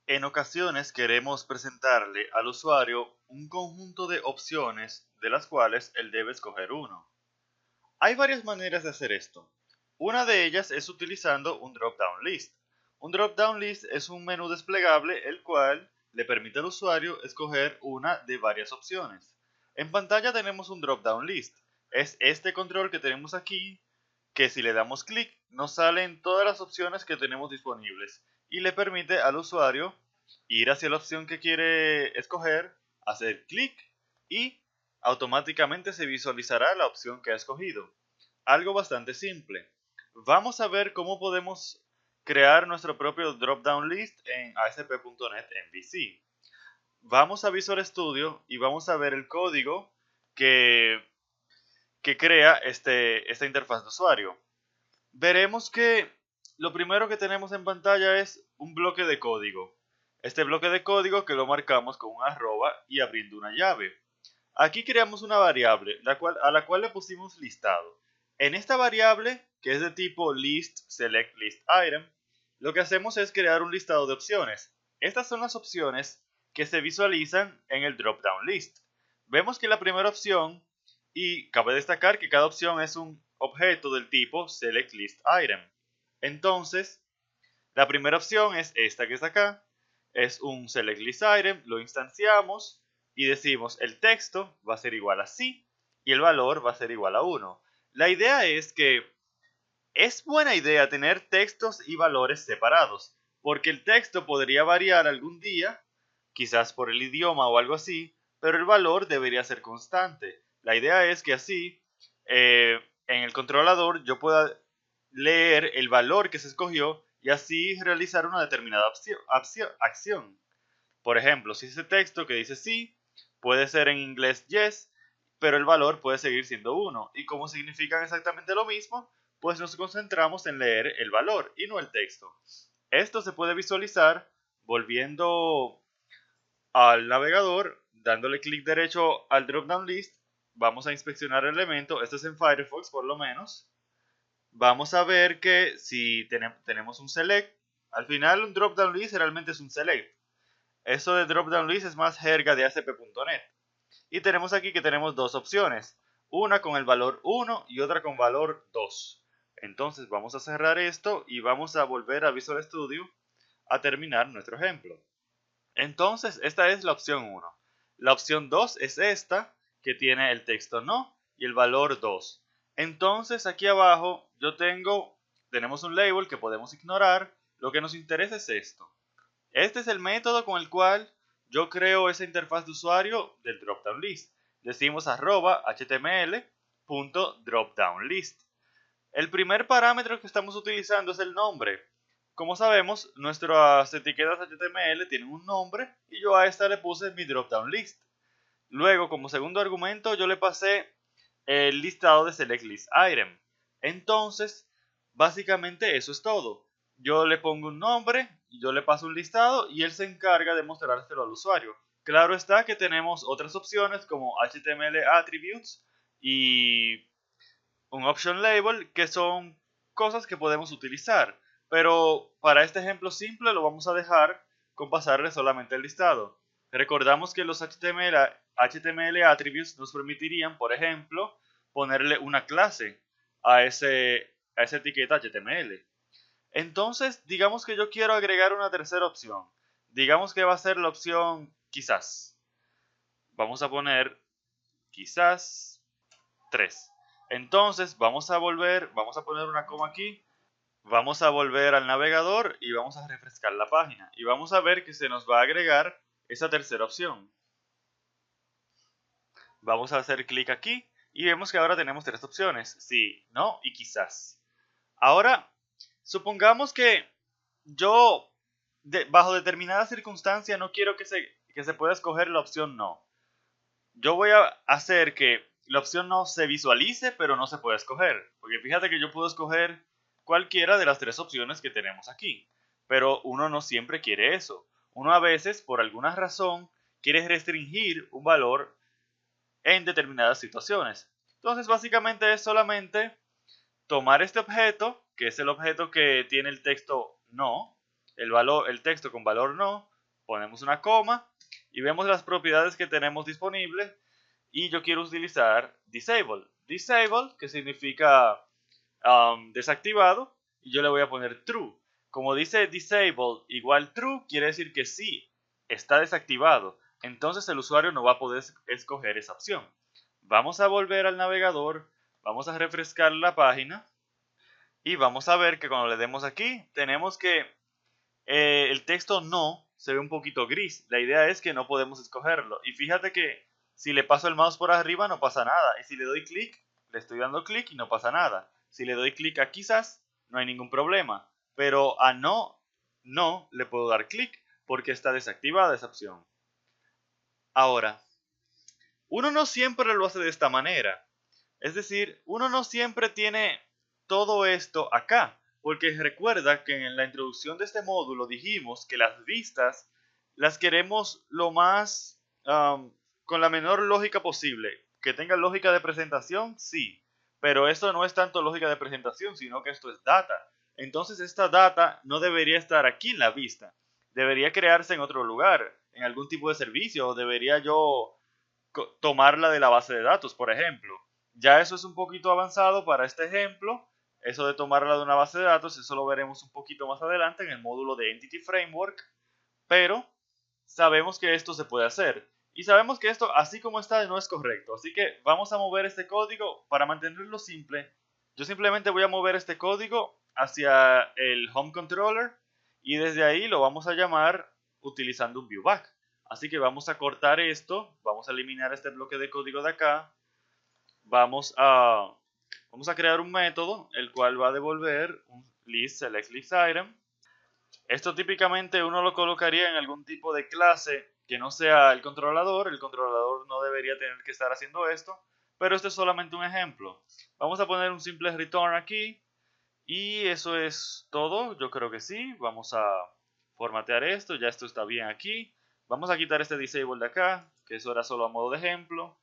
En ocasiones queremos presentarle al usuario un conjunto de opciones de las cuales él debe escoger uno. Hay varias maneras de hacer esto. Una de ellas es utilizando un drop-down list. Un drop-down list es un menú desplegable el cual le permite al usuario escoger una de varias opciones. En pantalla tenemos un drop-down list. Es este control que tenemos aquí que si le damos clic nos salen todas las opciones que tenemos disponibles y le permite al usuario ir hacia la opción que quiere escoger, hacer clic y automáticamente se visualizará la opción que ha escogido. Algo bastante simple. Vamos a ver cómo podemos crear nuestro propio drop-down list en ASP.NET MVC. Vamos a Visual Studio y vamos a ver el código que, que crea esta interfaz de usuario. Veremos que lo primero que tenemos en pantalla es un bloque de código. Este bloque de código que lo marcamos con un arroba y abriendo una llave. Aquí creamos una variable a la cual le pusimos listado. En esta variable, que es de tipo list select list item, lo que hacemos es crear un listado de opciones. Estas son las opciones que se visualizan en el drop down list. Vemos que la primera opción, y cabe destacar que cada opción es un objeto del tipo select list item. Entonces, la primera opción es esta que está acá, es un select list item, lo instanciamos y decimos el texto va a ser igual a sí y el valor va a ser igual a 1. La idea es que es buena idea tener textos y valores separados, porque el texto podría variar algún día, quizás por el idioma o algo así, pero el valor debería ser constante. La idea es que así, en el controlador yo pueda leer el valor que se escogió y así realizar una determinada acción. Por ejemplo, si ese texto que dice sí, puede ser en inglés yes, pero el valor puede seguir siendo 1. Y como significan exactamente lo mismo, pues nos concentramos en leer el valor y no el texto. Esto se puede visualizar volviendo al navegador, dándole clic derecho al drop down list. Vamos a inspeccionar el elemento, esto es en Firefox por lo menos. Vamos a ver que si tenemos un select, al final un drop down list realmente es un select. Eso de drop down list es más jerga de ASP.NET. Y tenemos aquí que tenemos dos opciones, una con el valor 1 y otra con valor 2. Entonces vamos a cerrar esto y vamos a volver a Visual Studio a terminar nuestro ejemplo. Entonces esta es la opción 1. La opción 2 es esta, que tiene el texto no y el valor 2. Entonces aquí abajo tenemos un label que podemos ignorar. Lo que nos interesa es esto. Este es el método con el cual yo creo esa interfaz de usuario del dropdown list. Decimos html.dropdownList. El primer parámetro que estamos utilizando es el nombre. Como sabemos, nuestras etiquetas HTML tienen un nombre y yo a esta le puse mi dropdown list. Luego, como segundo argumento, yo le pasé el listado de select list item. Entonces, básicamente eso es todo. Yo le pongo un nombre, yo le paso un listado y él se encarga de mostrárselo al usuario. Claro está que tenemos otras opciones como HTML attributes y un option label que son cosas que podemos utilizar. Pero para este ejemplo simple lo vamos a dejar con pasarle solamente el listado. Recordamos que los HTML attributes nos permitirían, por ejemplo, ponerle una clase a esa etiqueta HTML. Entonces, digamos que yo quiero agregar una tercera opción. Digamos que va a ser la opción quizás. Vamos a poner quizás 3. Entonces, vamos a poner una coma aquí. Vamos a volver al navegador y vamos a refrescar la página. Y vamos a ver que se nos va a agregar esa tercera opción. Vamos a hacer clic aquí y vemos que ahora tenemos tres opciones, sí, no y quizás. Ahora, supongamos que yo, bajo determinada circunstancia, no quiero que se pueda escoger la opción no. Yo voy a hacer que la opción no se visualice, pero no se pueda escoger. Porque fíjate que yo puedo escoger cualquiera de las tres opciones que tenemos aquí. Pero uno no siempre quiere eso. Uno a veces, por alguna razón, quiere restringir un valor en determinadas situaciones. Entonces, básicamente es solamente tomar este objeto, que es el objeto que tiene el texto no, el texto con valor no, ponemos una coma y vemos las propiedades que tenemos disponibles. Y yo quiero utilizar disable. Disable, que significa desactivado, y yo le voy a poner true. Como dice disable igual true, quiere decir que sí, está desactivado. Entonces el usuario no va a poder escoger esa opción. Vamos a volver al navegador, vamos a refrescar la página y vamos a ver que cuando le demos aquí, tenemos que el texto no se ve un poquito gris. La idea es que no podemos escogerlo. Y fíjate que si le paso el mouse por arriba no pasa nada. Y si le doy clic, le estoy dando clic y no pasa nada. Si le doy clic a quizás, no hay ningún problema. Pero a no le puedo dar clic porque está desactivada esa opción. Ahora, uno no siempre lo hace de esta manera. Es decir, uno no siempre tiene todo esto acá, porque recuerda que en la introducción de este módulo dijimos que las vistas las queremos lo más con la menor lógica posible. Que tenga lógica de presentación, sí, pero esto no es tanto lógica de presentación, sino que esto es data. Entonces esta data no debería estar aquí en la vista, debería crearse en otro lugar, en algún tipo de servicio, o debería yo tomarla de la base de datos, por ejemplo. Ya eso es un poquito avanzado para este ejemplo. Eso de tomarla de una base de datos, eso lo veremos un poquito más adelante en el módulo de Entity Framework. Pero sabemos que esto se puede hacer. Y sabemos que esto, así como está, no es correcto. Así que vamos a mover este código para mantenerlo simple. Yo simplemente voy a mover este código hacia el Home Controller y desde ahí lo vamos a llamar utilizando un viewback. Así que vamos a cortar esto, vamos a eliminar este bloque de código de acá, vamos a crear un método el cual va a devolver un list select list item. Esto típicamente uno lo colocaría en algún tipo de clase que no sea el controlador no debería tener que estar haciendo esto, pero este es solamente un ejemplo. Vamos a poner un simple return aquí y eso es todo, yo creo que sí. Vamos a formatear esto, ya esto está bien aquí. Vamos a quitar este disable de acá, que eso era solo a modo de ejemplo.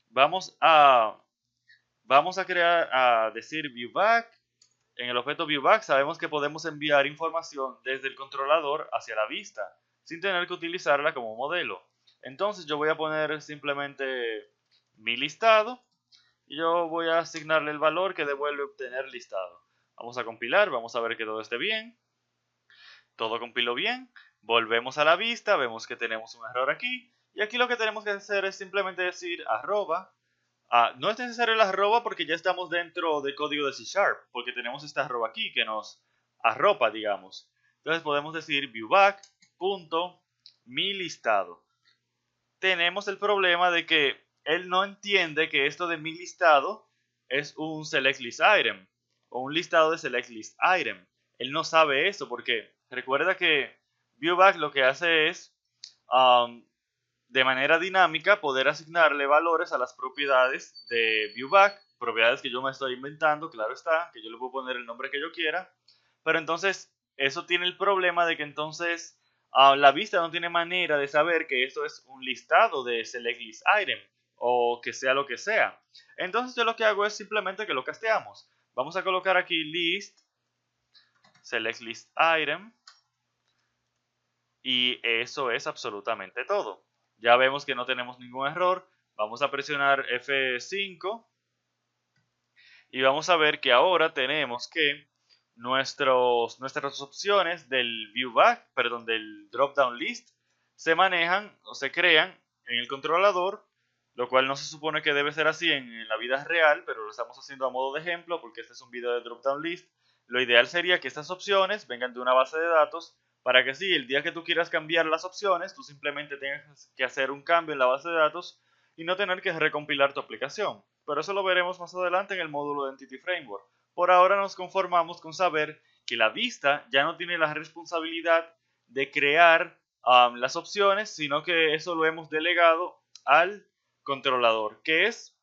Vamos a decir viewback. En el objeto viewback sabemos que podemos enviar información desde el controlador hacia la vista, sin tener que utilizarla como modelo. Entonces yo voy a poner simplemente mi listado y yo voy a asignarle el valor que devuelve obtener listado. Vamos a compilar, vamos a ver que todo esté bien. Todo compiló bien. Volvemos a la vista, vemos que tenemos un error aquí. Y aquí lo que tenemos que hacer es simplemente decir arroba. No es necesario el arroba porque ya estamos dentro del código de C#, porque tenemos esta arroba aquí que nos arropa, digamos. Entonces podemos decir viewback.milistado. Tenemos el problema de que él no entiende que esto de mi listado es un select list item o un listado de select list item. Él no sabe eso porque recuerda que viewback lo que hace es de manera dinámica poder asignarle valores a las propiedades de viewback, propiedades que yo me estoy inventando, claro está, que yo le puedo poner el nombre que yo quiera, pero entonces eso tiene el problema de que entonces la vista no tiene manera de saber que esto es un listado de select list item o que sea lo que sea. Entonces yo lo que hago es simplemente que lo casteamos. Vamos a colocar aquí list select list item y eso es absolutamente todo. Ya vemos que no tenemos ningún error. Vamos a presionar F5 y vamos a ver que ahora tenemos que nuestras opciones del viewback, perdón, del drop-down list se manejan o se crean en el controlador, lo cual no se supone que debe ser así en la vida real, pero lo estamos haciendo a modo de ejemplo porque este es un video de drop-down list. Lo ideal sería que estas opciones vengan de una base de datos para que si el día que tú quieras cambiar las opciones, tú simplemente tengas que hacer un cambio en la base de datos y no tener que recompilar tu aplicación. Pero eso lo veremos más adelante en el módulo de Entity Framework. Por ahora nos conformamos con saber que la vista ya no tiene la responsabilidad de crear las opciones, sino que eso lo hemos delegado al controlador, que es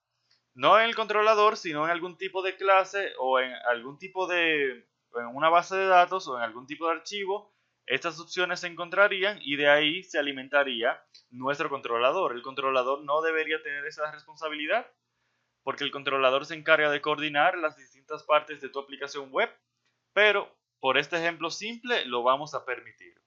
no en el controlador, sino en algún tipo de clase o en algún tipo de, en una base de datos o en algún tipo de archivo. Estas opciones se encontrarían y de ahí se alimentaría nuestro controlador. El controlador no debería tener esa responsabilidad porque el controlador se encarga de coordinar las distintas partes de tu aplicación web, pero por este ejemplo simple lo vamos a permitir.